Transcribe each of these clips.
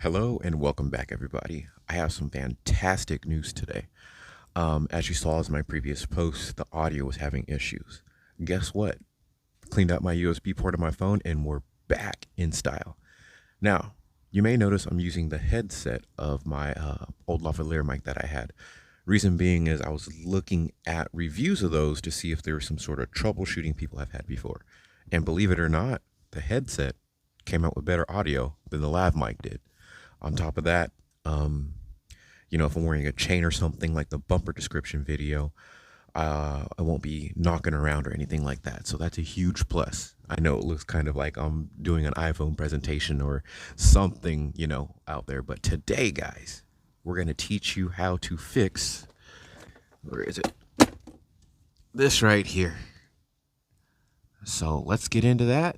Hello and welcome back, everybody. I have some fantastic news today. As you saw in my previous post, the audio was having issues. Guess what? Cleaned out my USB port on my phone and we're back in style. Now, you may notice I'm using the headset of my old lavalier mic that I had. Reason being is I was looking at reviews of those to see if there was some sort of troubleshooting people have had before. And believe it or not, the headset came out with better audio than the lav mic did. On top of that, if I'm wearing a chain or something like the bumper description video, I won't be knocking around or anything like that. So that's a huge plus. I know it looks kind of like I'm doing an iPhone presentation or something, out there. But today, guys, we're going to teach you how to fix, where is it? This right here. So let's get into that.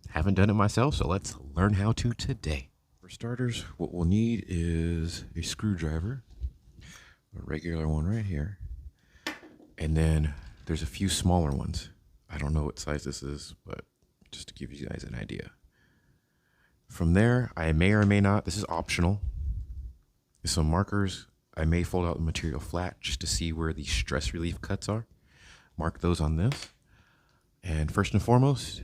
Haven't done it myself, so let's learn how to today. For starters, what we'll need is a screwdriver, a regular one right here, and then there's a few smaller ones. I don't know what size this is, but just to give you guys an idea. From there, I may or may not, this is optional, some markers. I may fold out the material flat just to see where the stress relief cuts are. Mark those on this. And first and foremost,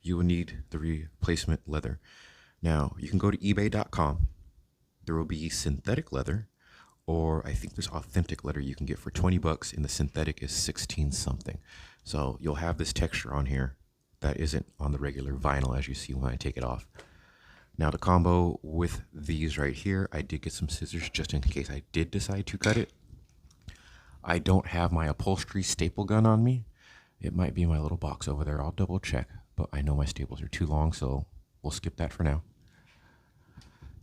you will need the replacement leather. Now, you can go to ebay.com. There will be synthetic leather, or I think there's authentic leather you can get for 20 bucks, and the synthetic is 16 something. So you'll have this texture on here that isn't on the regular vinyl, as you see when I take it off. Now, to combo with these right here, I did get some scissors just in case I did decide to cut it. I don't have my upholstery staple gun on me. It might be in my little box over there. I'll double check, but I know my staples are too long, so we'll skip that for now.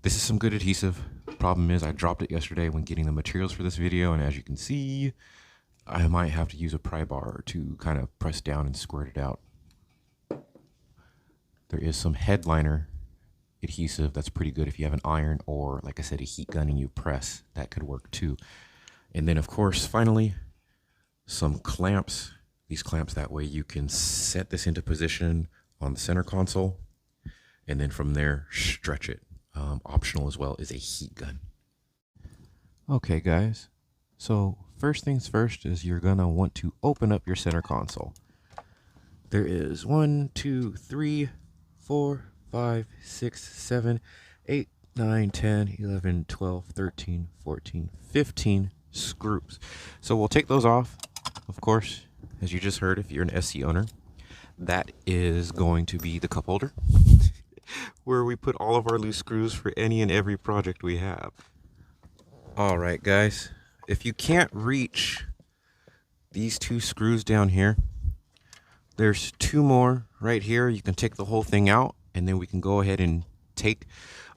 This is some good adhesive. Problem is I dropped it yesterday when getting the materials for this video, and as you can see, I might have to use a pry bar to kind of press down and squirt it out. There is some headliner adhesive that's pretty good if you have an iron or, like I said, a heat gun and you press. That could work too. And then, of course, finally, some clamps. These clamps, that way you can set this into position on the center console, and then from there, stretch it. Optional as well is a heat gun. Okay, guys. So first things first is you're gonna want to open up your center console. There is 1, 2, 3, 4, 5, 6, 7, 8, 9, 10, 11, 12, 13, 14, 15 screws. So we'll take those off. Of course, as you just heard, if you're an SC owner, that is going to be the cup holder where we put all of our loose screws for any and every project we have. All right, guys, if you can't reach these two screws down here, there's two more right here. You can take the whole thing out, and then we can go ahead and take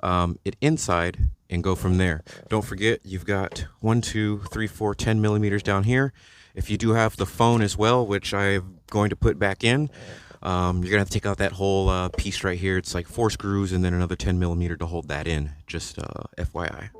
it inside and go from there. Don't forget, you've got 1, 2, 3, 4, 10 millimeters down here. If you do have the phone as well, which I'm going to put back in, you're gonna have to take out that whole piece right here. It's like 4 screws and then another 10 millimeter to hold that in, just FYI.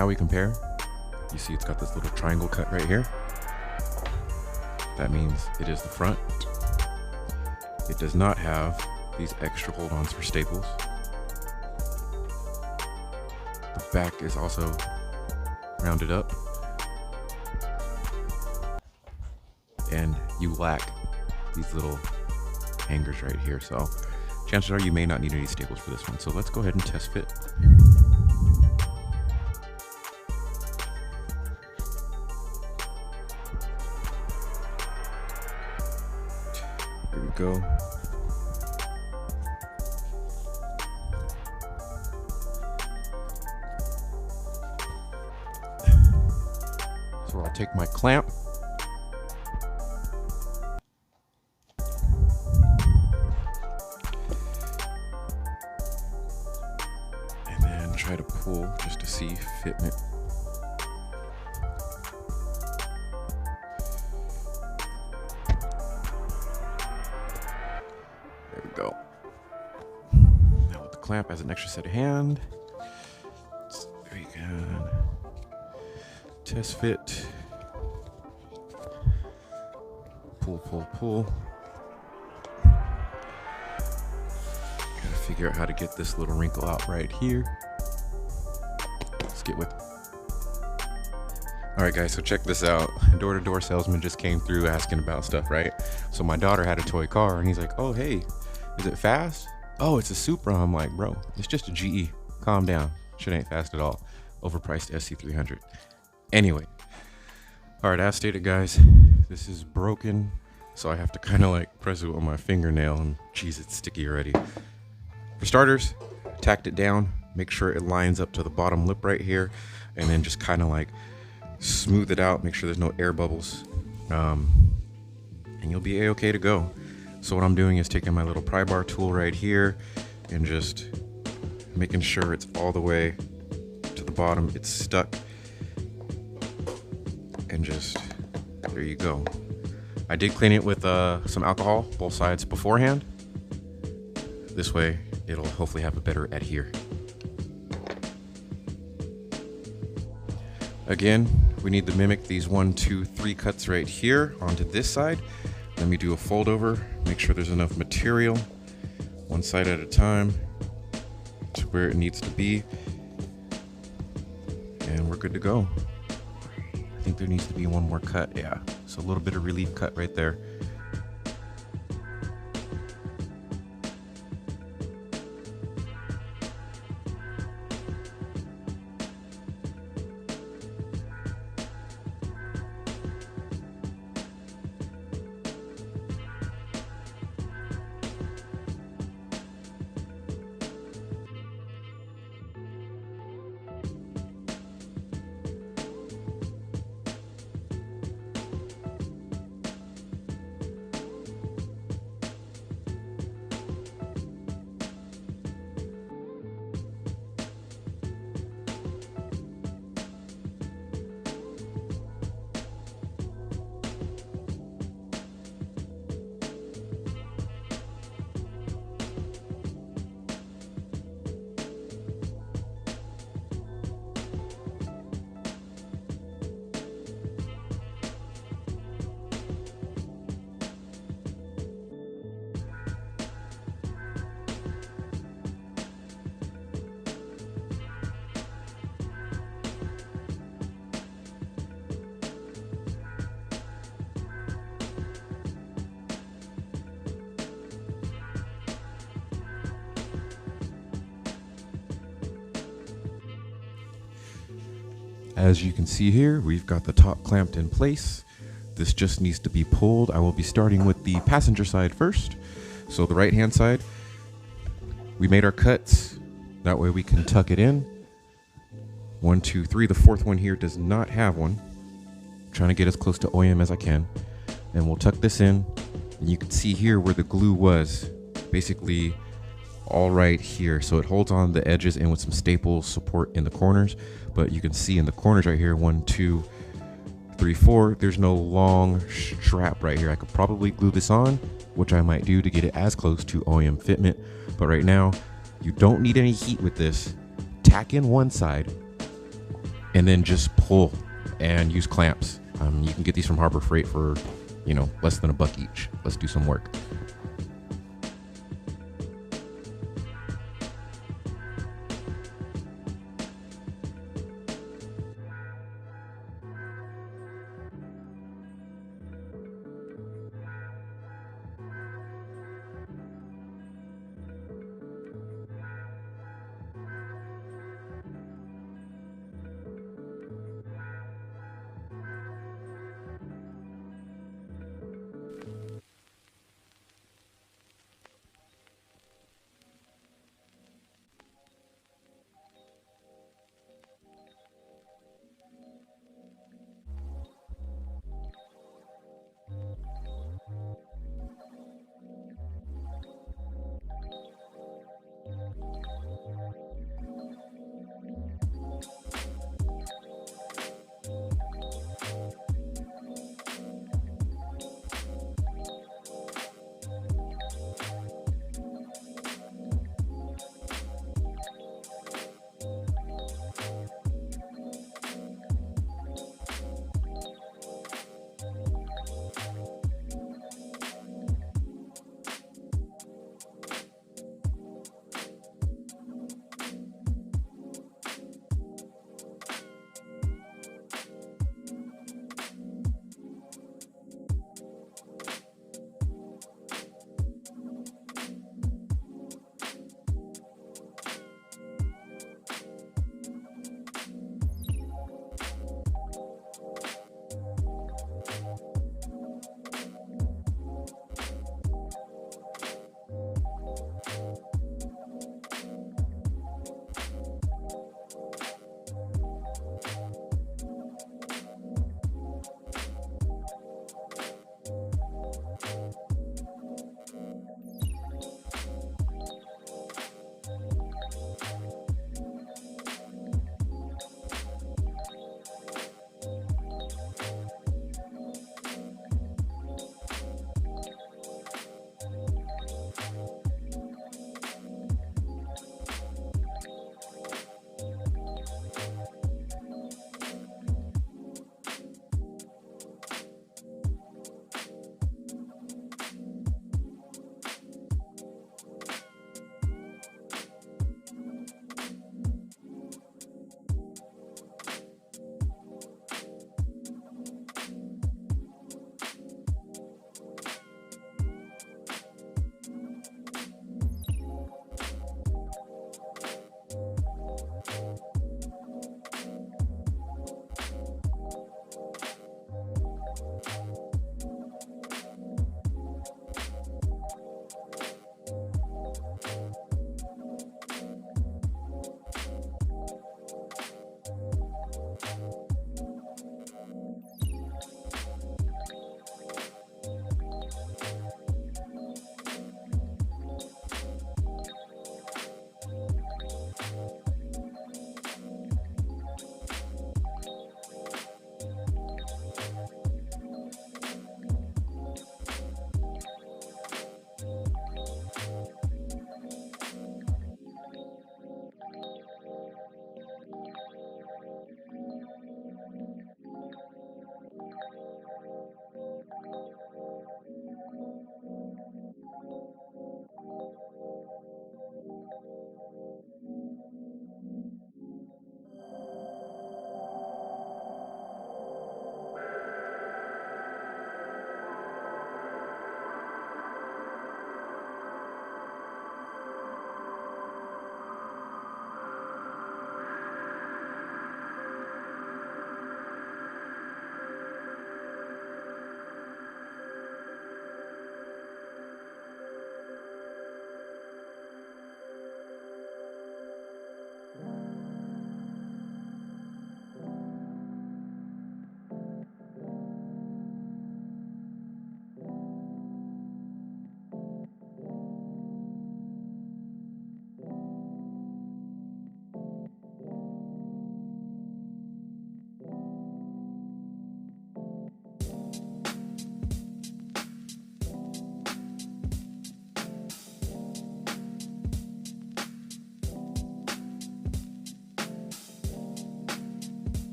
how we compare. You see it's got this little triangle cut right here. That means it is the front. It does not have these extra hold-ons for staples. The back is also rounded up. And you lack these little hangers right here. So chances are you may not need any staples for this one. So let's go ahead and test fit. Here we go. So I'll take my clamp. And then try to pull just to see fitment. There we go. Now with the clamp as an extra set of hand. Very good. Test fit. Pull, pull, pull. Gotta figure out how to get this little wrinkle out right here. Let's get with it. All right, guys, so check this out. Door-to-door salesman just came through asking about stuff, right? So my daughter had a toy car, and he's like, oh, hey, is it fast? Oh, it's a Supra. I'm like, bro, it's just a GE. Calm down. Shit ain't fast at all. Overpriced SC300. Anyway. All right, as stated, guys, this is broken. So I have to kind of like press it with my fingernail, and geez, it's sticky already. For starters, tacked it down. Make sure it lines up to the bottom lip right here, and then just kind of like smooth it out. Make sure there's no air bubbles, and you'll be a-okay to go. So what I'm doing is taking my little pry bar tool right here and just making sure it's all the way to the bottom. It's stuck, and just there you go. I did clean it with some alcohol, both sides beforehand. This way it'll hopefully have a better adhere. Again, we need to mimic these 1, 2, 3 cuts right here onto this side. Let me do a fold over, make sure there's enough material, one side at a time, to where it needs to be, and we're good to go. I think there needs to be one more cut, yeah. So a little bit of relief cut right there. As you can see here, we've got the top clamped in place. This just needs to be pulled. I will be starting with the passenger side first. So the right hand side, we made our cuts. That way we can tuck it in. 1, 2, 3. The fourth one here does not have one. I'm trying to get as close to OEM as I can. And we'll tuck this in. And you can see here where the glue was. Basically all right here. So it holds on the edges and with some staple support in the corners. But you can see in the corners right here, 1, 2, 3, 4, there's no long strap right here. I could probably glue this on, which I might do to get it as close to OEM fitment. But right now, you don't need any heat with this. Tack in one side, and then just pull and use clamps. You can get these from Harbor Freight for, you know, less than $1 each. Let's do some work.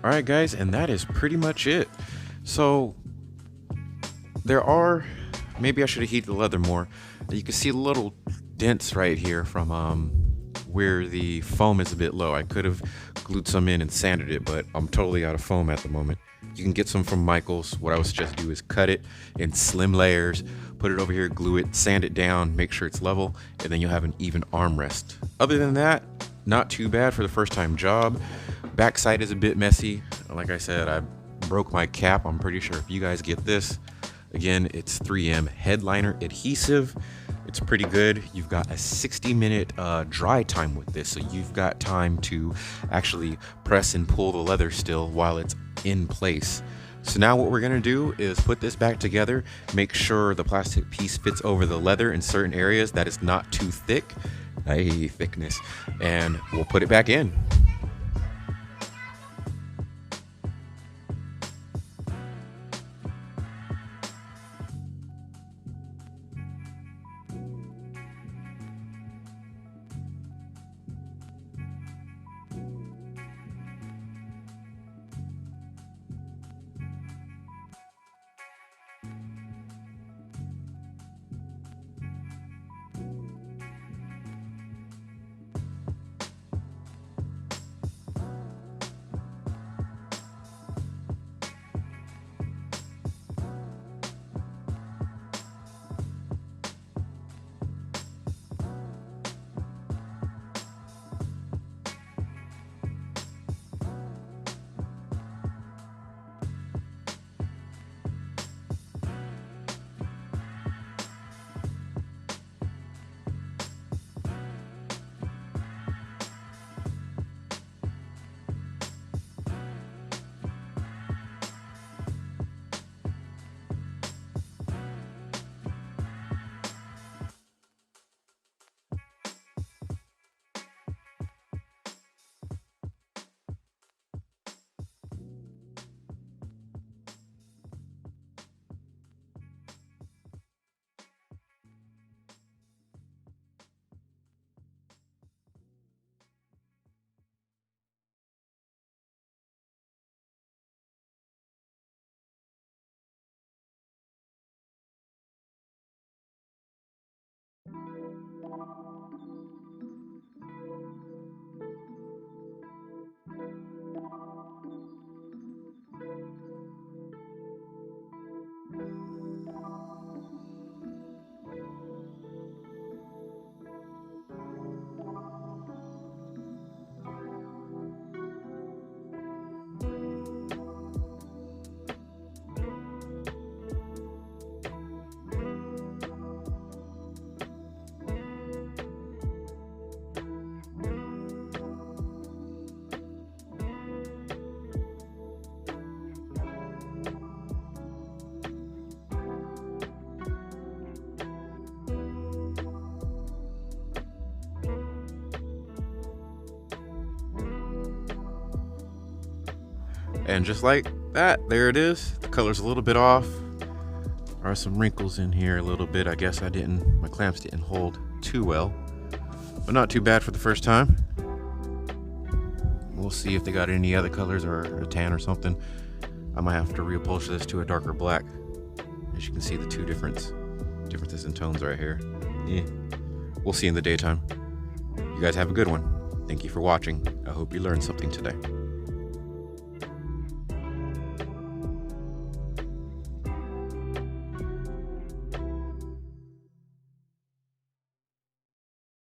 All right, guys, and that is pretty much it. So there are, maybe I should have heated the leather more. You can see little dents right here from where the foam is a bit low. I could have glued some in and sanded it, but I'm totally out of foam at the moment. You can get some from Michael's. What I would suggest do is cut it in slim layers, put it over here, glue it, sand it down, make sure it's level, and then you'll have an even armrest. Other than that, not too bad for the first time job. Backside is a bit messy. Like I said, I broke my cap. I'm pretty sure if you guys get this, again, it's 3M headliner adhesive. It's pretty good. You've got a 60-minute dry time with this, so you've got time to actually press and pull the leather still while it's in place. So now what we're gonna do is put this back together, make sure the plastic piece fits over the leather in certain areas, that it's not too thick, thickness, and we'll put it back in. And just like that, there it is. The color's a little bit off. There are some wrinkles in here a little bit. I guess my clamps didn't hold too well, but not too bad for the first time. We'll see if they got any other colors or a tan or something. I might have to reupholster this to a darker black. As you can see, the two differences in tones right here. Yeah. We'll see in the daytime. You guys have a good one. Thank you for watching. I hope you learned something today.